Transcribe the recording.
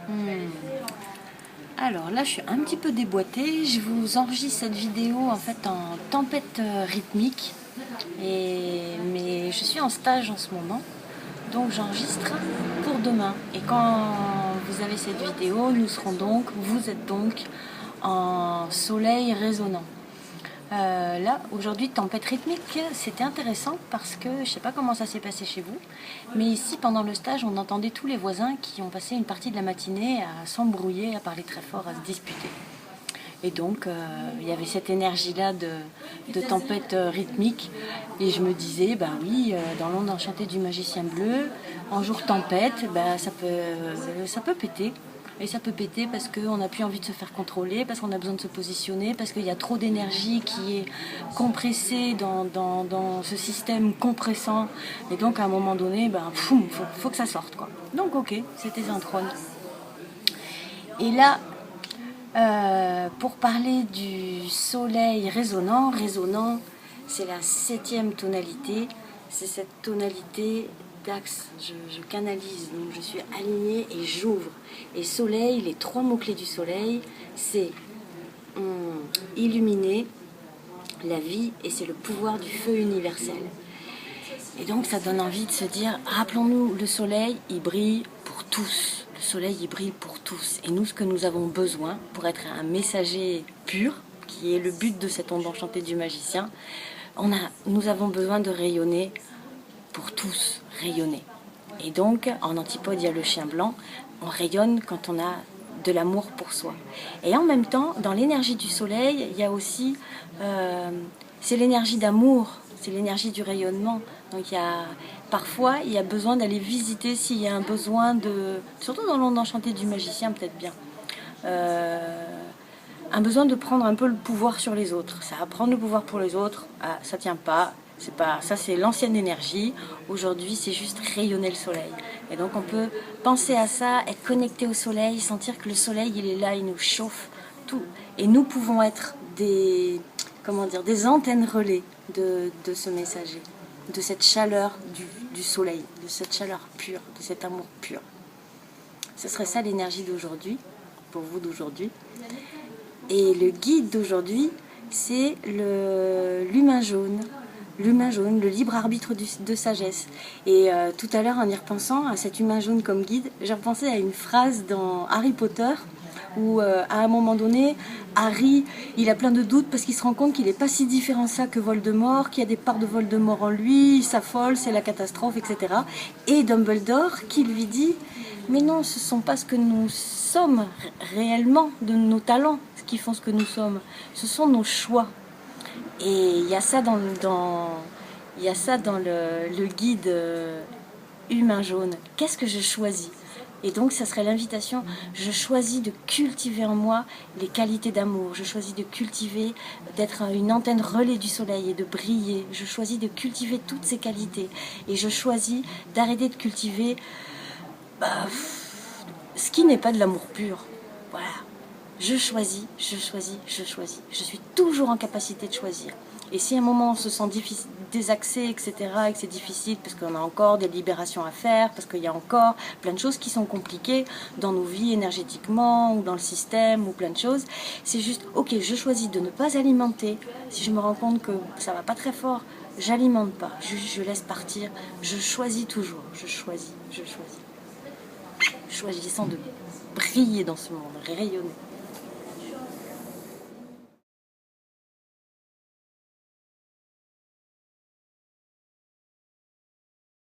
Hmm. Alors là, je suis un petit peu déboîtée. Je vous enregistre cette vidéo en fait en tempête rythmique. Mais je suis en stage en ce moment, donc j'enregistre pour demain. Et quand vous avez cette vidéo, vous êtes donc en soleil résonnant. Là, aujourd'hui, tempête rythmique, c'était intéressant parce que je ne sais pas comment ça s'est passé chez vous, mais ici, pendant le stage, on entendait tous les voisins qui ont passé une partie de la matinée à s'embrouiller, à parler très fort, à se disputer. Et donc, il y avait cette énergie-là de tempête rythmique. Et je me disais, bah oui, dans l'onde enchantée du magicien bleu, en jour tempête, bah, ça peut péter. Et ça peut péter parce qu'on n'a plus envie de se faire contrôler, parce qu'on a besoin de se positionner, parce qu'il y a trop d'énergie qui est compressée dans ce système compressant. Et donc, à un moment donné, ben, faut que ça sorte, quoi. Donc, ok, c'était Zentrone. Et là, pour parler du soleil résonnant, c'est la 7e tonalité, c'est cette tonalité d'axe, je canalise, donc je suis alignée et j'ouvre. Et soleil, les 3 mots-clés du soleil, c'est illuminer, la vie, et c'est le pouvoir du feu universel. Et donc ça donne envie de se dire, rappelons-nous, le soleil, il brille pour tous. Le soleil, il brille pour tous. Et nous, ce que nous avons besoin pour être un messager pur, qui est le but de cette onde enchantée du magicien, nous avons besoin de rayonner pour tous, rayonner. Et donc, en antipode, il y a le chien blanc. On rayonne quand on a de l'amour pour soi. Et en même temps, dans l'énergie du soleil, il y a aussi... c'est l'énergie d'amour, c'est l'énergie du rayonnement. Donc parfois, il y a besoin d'aller visiter s'il y a un besoin de... Surtout dans l'onde enchantée du magicien, peut-être bien. Un besoin de prendre un peu le pouvoir sur les autres. Ça va prendre le pouvoir pour les autres, ça tient pas. Ça, c'est l'ancienne énergie. Aujourd'hui, c'est juste rayonner le soleil. Et donc, on peut penser à ça, être connecté au soleil, sentir que le soleil, il est là, il nous chauffe tout. Et nous pouvons être des antennes relais de ce messager, de cette chaleur du soleil, de cette chaleur pure, de cet amour pur. Ce serait ça l'énergie d'aujourd'hui, pour vous d'aujourd'hui. Et le guide d'aujourd'hui, c'est l'humain jaune. L'humain jaune, le libre arbitre de sagesse. Et tout à l'heure, en y repensant à cet humain jaune comme guide, j'ai repensé à une phrase dans Harry Potter, où à un moment donné, Harry, il a plein de doutes parce qu'il se rend compte qu'il n'est pas si différent ça que Voldemort, qu'il y a des parts de Voldemort en lui, il s'affole, c'est la catastrophe, etc. Et Dumbledore qui lui dit, mais non, ce ne sont pas ce que nous sommes réellement, de nos talents, ce qui font ce que nous sommes, ce sont nos choix. Et il y a ça dans le guide humain jaune. Qu'est-ce que je choisis? Et donc, ça serait l'invitation. Je choisis de cultiver en moi les qualités d'amour. Je choisis de cultiver, d'être une antenne relais du soleil et de briller. Je choisis de cultiver toutes ces qualités. Et je choisis d'arrêter de cultiver ce qui n'est pas de l'amour pur. Voilà. Je choisis. Je suis toujours en capacité de choisir. Et si à un moment on se sent désaxé, etc., et que c'est difficile parce qu'on a encore des libérations à faire, parce qu'il y a encore plein de choses qui sont compliquées dans nos vies énergétiquement, ou dans le système, ou plein de choses, c'est juste, ok, je choisis de ne pas alimenter. Si je me rends compte que ça va pas très fort, j'alimente pas, je laisse partir, je choisis toujours, je choisis. Choisissant de briller dans ce monde, rayonner.